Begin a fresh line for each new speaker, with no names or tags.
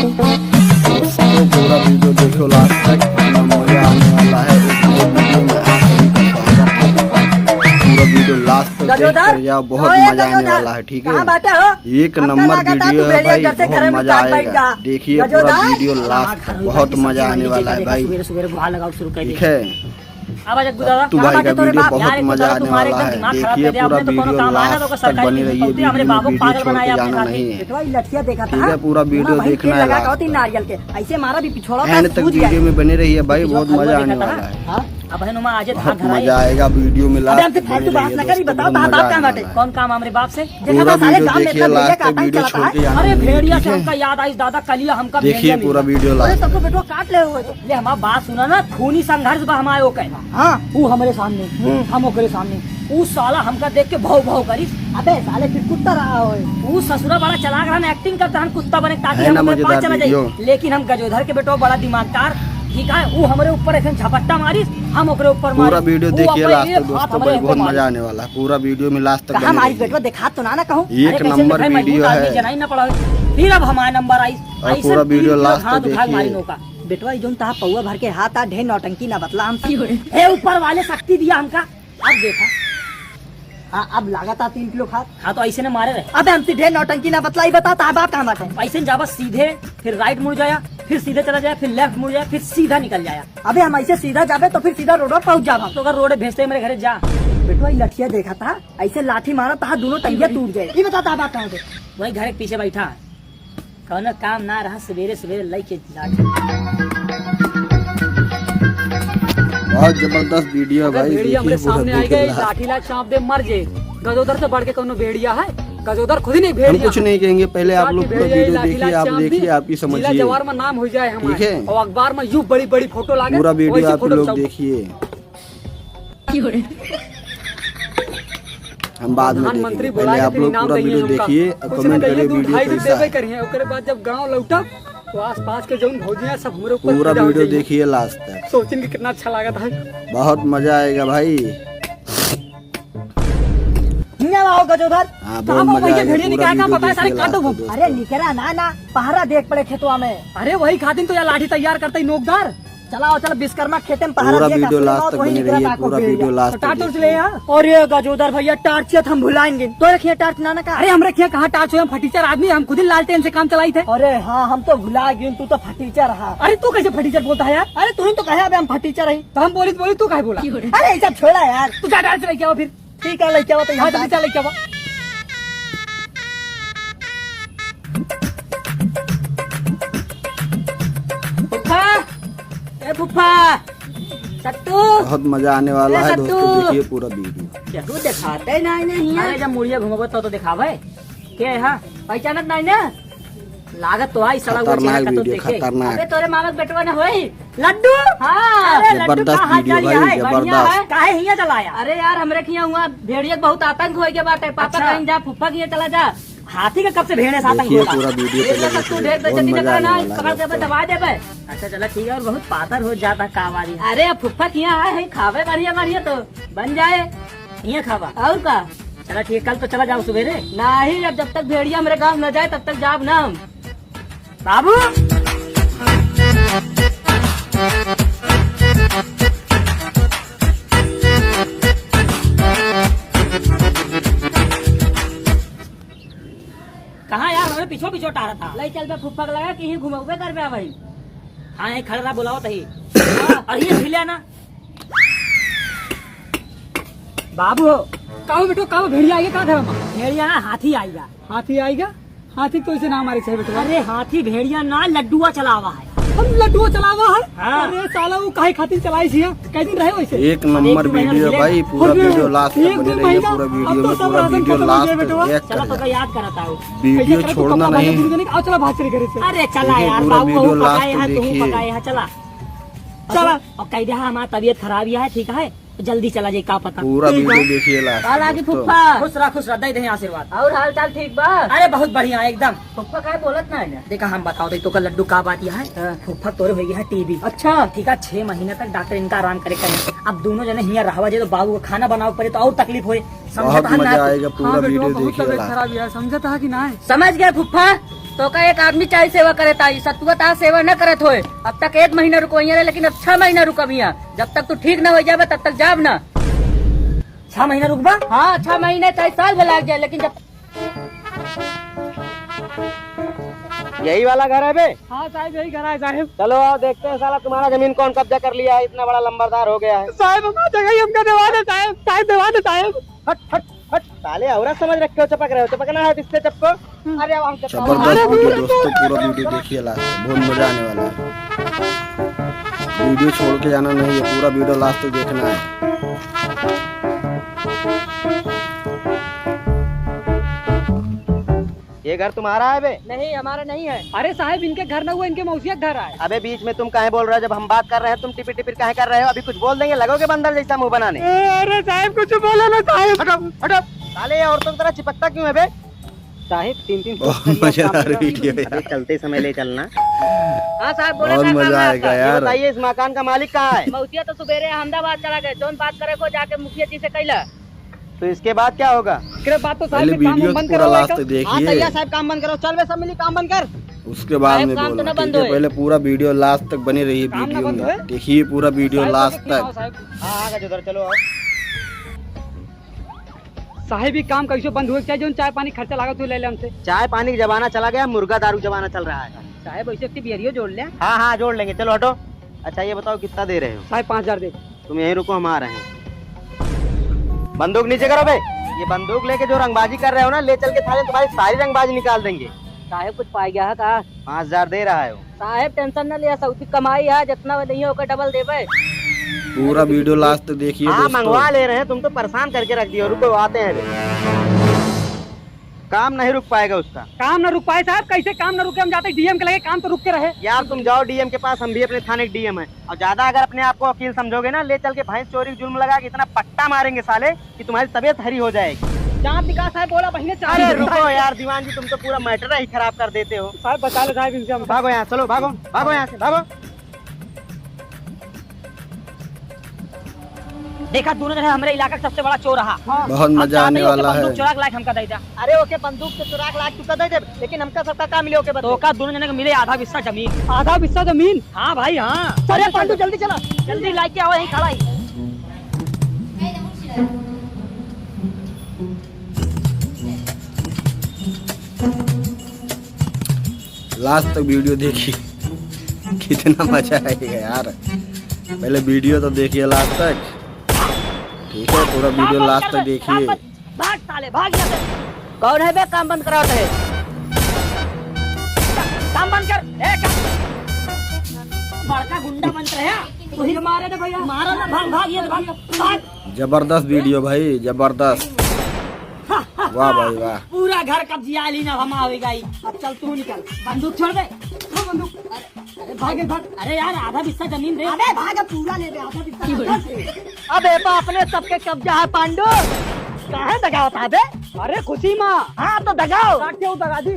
पूरा वीडियो देखो लास्ट तक, मजा आने वाला है। वीडियो में आप सभी का स्वागत है। पूरा वीडियो लास्ट तक देख कर जाओ, बहुत मजा आने वाला है। ठीक है, एक नंबर वीडियो है भाई, बहुत मजा आएगा। देखिए पूरा वीडियो लास्ट तक, बहुत मजा आने वाला है भाई। ठीक है, तू भाई का वीडियो बहुत मजा आने वाला है। देखिए पूरा वीडियो लास्ट तक बनी रही है। वीडियो छोड़ के जाना नहीं है। ठीक है, पूरा वीडियो देखना है लास्ट तक।
ऐसे मारा भी पिछोड़ा
एंड तक वीडियो में बने रही है भाई, बहुत मजा आने वाला है। बहुत मजा आएगा वीडियो में लास्ट तक बनी रही है।
कौन काम हमारे बाप से
पूरा वीडियो देखिए लास्ट तक, वीडियो छोड़ के जाना
अरे भेड़िया से
नहीं
हमका याद आई दादा कलिया हमका
है। देखिए पूरा वीडियो
अरे
लास्ट
सबको बेटो काट ले हुए ले हमारा बात सुना ना, खूनी संघर्ष बा हमारे ओके हाँ वो हमारे सामने हम ओकरे सामने वो साला हमका देख के भाव भाव करी। अबे साले फिर कुत्ता रहा हो वो ससुरा बड़ा चलाक रहा, एक्टिंग करता हम कुत्ता बने ताकि हम अपने पास चला जाए। लेकिन हम गजोधर के बेटो बड़ा दिमागदार, ठीक है, वो हमारे ऊपर ऐसे झपट्टा मारी, हम ओकरे ऊपर मारी।
पूरा वीडियो देखिए लास्ट तक दोस्तों भाई, बहुत मजा आने वाला है। पूरा वीडियो में लास्ट तक
हमारी बेटो दिखा तो ना कहूँ
एक नंबर वीडियो है।
जनाई ना पड़ा फिर अब हमारा नंबर आई
पूरा वीडियो लास्ट तक देखिए।
बेटवा जोन ता पौवा भर के हाथ आ ढेर नौटंकी ना बतला हम हे ऊपर वाले शक्ति दिया हमका। अब देखा हाँ अब लगातार 3 किलो खा हाँ तो ऐसे ने मारे रहे। अब हमसे ढेर नौटंकी ना बतलाई, बता ता बाप कहाँ बात है। ऐसे जावा सीधे, फिर राइट मुड़ जाया, फिर सीधे चला जाए, फिर लेफ्ट मुड़ जाए, फिर सीधा निकल जाया। अबे हम ऐसे सीधा जावे तो फिर सीधा रोड पर पहुँच जावा। तो अगर रोड भेजते मेरे घर जा बेटवा लठिया देखा था, ऐसे लाठी मारा था दोनों टंगिया टूट जाए। ये बता बात कहाँ थे। वही घर के पीछे बैठा कौन काम ना रहा, सवेरे सवेरे लाई के
बहुत जबरदस्त वीडियो भाई।
भेड़िया हमारे सामने आई गए, लाठी लाठ चाप दे मर जे। गजोदर से बढ़ के कौन भेड़िया है? गजोदर खुद ही नहीं भेड़िया।
हम कुछ नहीं कहेंगे, पहले आप लोग पूरा वीडियो देखिए, आप देखिए, आपकी समझिए।
जवार में नाम हो जाए हमारे,
ठीक है,
और अखबार में यूं बड़ी बड़ी फोटो लागे।
पूरा वीडियो आप लोग देखिए, हम बाद में देखेंगे। पहले आप लोग पूरा वीडियो देखिए, कमेंट करिए वीडियो कैसा है।
करिए ओकरे बाद जब गांव लौटा तो आस-पास के जौन भौजिया सब हमरे ऊपर
पूरा वीडियो देखिए लास्ट तक,
सोचें कि कितना अच्छा लगा था।
बहुत मजा आएगा भाई।
गजोधर
हाँ बहुत मजा आएगा।
अरे निकरा ना पहरा देख पड़े खेतवा में।
अरे वही खातिन तो यार लाठी तैयार करते ही नोकदार।
चलाओ चल विश्वकर्मा खेते में पहरा
पूरा वीडियो लास्ट तक बनी रही है। पूरा वीडियो लास्ट तक
टार्च ले यार।
और ये गजोदर भैया टार्च हम भुलाएंगे तो रखिए टार्च ना का।
अरे हम रखिए कहाँ टार्च, हम फटीचर आदमी, हम खुद ही लालटेन से काम चलाई थे।
अरे हाँ हम तो भुला गए, तू तो फटीचर रहा।
अरे तू कैसे फटीचर बोलता है यार?
अरे तू ही तो कहे हम फटीचर रही
तो हम बोली तू कहे बोला?
अरे ऐसा छोड़ा यार,
तू क्या टार्च लेके आओ फिर।
ठीक है लेके आओ तो यहाँ
हाँ लेके आओ।
फुफा सत्तू
बहुत मजा आने वाला है दोस्तों, देखिए पूरा वीडियो।
तू दिखाते नहीं। अरे जब मुड़िया घूमोगे तो दिखावे क्या है हाँ? पहचानत नहीं ना लागत तो आई सड़क
खतरनाक वीडियो, खतरनाक।
अरे तोरे मामक बेटवा ने होई लड्डू। हाँ
जबरदस्त वीडियो भाई, जबरदस्त।
काहे हिया चलाया? अरे यार हमरे किया हुआ भेड़िया बहुत आतंक हो गया बाटे। पापा कहीं जा, फुफा किया चला जा। हाथी का कब से भेड़े साथ
पूरा वीडियो
दबा दे। अच्छा चला ठीक है, और बहुत पातर हो जाता कावारी। अरे अब फुफ्फा किया है खावे बढ़िया बढ़िया तो बन जाए ये खावा और का। चला ठीक है, कल तो चला जाओ सवेरे। नहीं अब जब तक भेड़िया मेरे गाँव न जाए तब तक जाब ना हम बाबू। कहाँ यार हमें पीछो पीछो टारा था। ले चल बे फुफ्फा लगा कि ही घुमावे कर बे भाई। हाँ ये खड़ा बुलाओ तही। और ये भिलिया ना
बाबू काऊ बेटो काऊ भेड़िया आएगा कहाँ था?
भेड़िया ना हाथी आएगा।
हाथी आएगा? हाथी तो इसे नाम हमारे चाहिए बेटो।
अरे हाथी भेड़िया ना लड्डुआ चलावा है।
हम लड्डू चलावा है।
हाँ।
अरे साला वो काहे खातिर चलाई थी? कैसे रहे वैसे?
एक नंबर वीडियो भाई, पूरा वीडियो लास्ट तक बने रही है। पूरा वीडियो में पूरा वीडियो लास्ट तक
चला तो याद कराता हूँ।
वीडियो छोड़ना नहीं।
चला भाग चले घर से।
अरे चला यार
पूरा
बाबू
वीडियो लास्ट
पकाए है,
तक
तू
देखिए।
पकाए है, चला चला। और कह दे हमारा तबीयत खराब है, ठीक है जल्दी चला जाए का पता।
पूरा वीडियो देखिए लास्ट।
हालांकि फुफ्फा खुश रह दे आशीर्वाद। और हाल चाल ठीक बा? अरे बहुत बढ़िया एकदम। फुफ्फा का बोलत ना है। देखा हम बताओ तो का लड्डू का बात यह है, फुफ्फा तोरे हो गया है टीबी। अच्छा ठीक है, 6 महीने तक डॉक्टर इनका आराम करे। अब दोनों जने हिया रहवा जे तो बाबू को खाना बनाओ पड़े तो और तकलीफ होए।
बहुत मजा आएगा, पूरा वीडियो देखिए।
खराब यार, समझता है कि ना?
समझ गया फुफ्फा। तो का एक आदमी चाहे सेवा करे ताई सतुआ ता सेवा न करत होए। अब तक 1 महीना रुको यहाँ लेकिन अब 6 महीना रुकब यहाँ। जब तक तू ठीक न हो जाबे तब तक जाब ना। 6 महीना रुकबा? हाँ 6 महीने चाहे साल में लग जाए लेकिन जब
यही वाला घर है बे?
हाँ साहब यही घर है साहब।
चलो आओ देखते हैं साला तुम्हारा जमीन कौन कब्जा कर लिया है, इतना बड़ा लंबरदार हो गया है।
साहब हमारा जगह ही हमका दीवान है साहब। साहब दीवान है साहब।
हट हट हट साले औरत समझ रखे हो, चपक रहे हो, चपकना है इससे चपको। अरे अब हम
जबरदस्त वीडियो दोस्तों, पूरा वीडियो देखिए लास्ट तक, बहुत मजा आने वाला है। वीडियो छोड़ के जाना नहीं है, पूरा वीडियो लास्ट तक देखना है।
ये घर तुम्हारा है बे?
नहीं हमारा नहीं है।
अरे साहब इनके घर न हुआ, इनके मौसिया घर है।
अबे बीच में तुम काहे बोल रहे हो? जब हम बात कर रहे हैं तुम टिपिर टिपिर काहे कर रहे हो? अभी कुछ बोल देंगे लगोगे बंदर जैसा मुंह बनाने।
अरे साहब कुछ बोलो ना साहब।
हटो हटो साले, ये औरतों की तरह चिपकता क्यों है बे? साहिब 3-3
बहुत मजेदार वीडियो है यार।
चलते समय ले चलना।
हाँ साहब बोले
बहुत मजा आएगा
ये
यार।
बताइए इस मकान का मालिक कहाँ है?
मौसिया तो सुबेरे अहमदाबाद चला गए। जोन बात करे को जाके मुखिया जी से कैला।
तो इसके बाद क्या होगा?
इसके बाद तो
पहले
साहब काम
वीडियो
बंद
पूरा
करो।
लास्ट तक
हाँ
देखिए,
तैयार साहब काम बंद करो। चल बे सब मिली काम बंद कर।
उसके बाद में
काम तो
बोलना
ना बंद
ठीक है।
होए।
पहले पूरा वीडियो लास्ट तक बने रहिए,
काम ना
वीडियो
बंद होए।
में देखिए पूरा वीडियो लास्ट तक।
हाँ हाँ उधर चलो आओ।
साहेब ही काम कैसे बंद हुए चाहिए? जो चाय पानी खर्चा लागत हुए ले ले हमसे।
चाय पानी का जमाना चला गया, मुर्गा दारू जमाना चल रहा है।
साहब ऐसे बियरियो जोड़ ले।
हाँ हाँ जोड़ लेंगे, चलो हटो। अच्छा ये बताओ कितना दे रहे हो?
साहब 5000 दे।
तुम यहीं रुको, हम आ रहे हैं। बंदूक नीचे करो बे। ये बंदूक लेके जो रंगबाजी कर रहे हो ना, ले चल के थाने तुम्हारी सारी रंगबाजी निकाल देंगे।
साहब कुछ पाई गया है का?
5000 दे रहा है वो।
साहब टेंशन न लिया, सऊदी कमाई है जितना नहीं होकर डबल देवे।
पूरा वीडियो लास्ट तक देखिए
हाँ
दोस्तों।
मंगवा ले रहे हैं, तुम तो परेशान करके रख दियो। रुको आते हैं बे। काम नहीं रुक पाएगा उसका।
काम न रुक पाए साहब? कैसे काम न रुके? हम जाते डीएम के लगे, काम तो रुक के रहे।
यार तुम जाओ डीएम के पास, हम भी अपने थाने के डीएम है। और ज्यादा अगर अपने आप को वकील समझोगे ना, ले चल के भैंस चोरी का जुर्म लगा के इतना पट्टा मारेंगे साले कि तुम्हारी तबीयत हरी हो जाएगी।
चाँद विकास साहब बोला बहने।
अरे रुको यार दीवान जी, तुम तो पूरा मैटर ही खराब कर देते हो।
साहब बचा लो साहब इनसे हम।
भागो यहाँ, चलो भागो भागो यहाँ से भागो।
देखा दोनों जने हमारे इलाका का सबसे बड़ा चोर रहा।
बहुत मजा आने वाला है।
बंदूक चुरा के लायक हमका दे दा। अरे ओके बंदूक से चुरा के लायक तुका दे दे, लेकिन हमका सबका काम मिले ओके बता। तो का दोनों जने को मिले आधा हिस्सा जमीन।
आधा हिस्सा जमीन?
हाँ भाई हाँ। अरे पंडू जल्दी चला, जल्दी लाइक आओ यहीं खड़ा ही।
लास्ट तक वीडियो देखिए, कितना मजा आएगा यार। पहले वीडियो तो देखिए लास्ट तक, ठीक है? पूरा वीडियो लास्ट तक देखिए।
भाग साले भाग यहाँ से। कौन है बे काम बंद कराते है? काम बंद कर। बड़का गुंडा बन रहे। वही मारे ना भैया, मारा ना। भाग भाग ये भाग भाग।
जबरदस्त वीडियो भाई, जबरदस्त। वाह भाई वाह।
पूरा घर कब्जिया ली ना हम आवेगा ही। अब चल तू निकल, बंदूक छोड़ दे। वो बंदूक। अरे भाग भाग। अरे यार आधा हिस्सा जमीन दे। अबे भाग, पूरा ले दे आधा हिस्सा। अबे अपने सबके कब्जा है पांडु। कहाँ दगाओ था बे?
अरे खुशी माँ।
हाँ तो दगाओ।
क्यों दगा दी?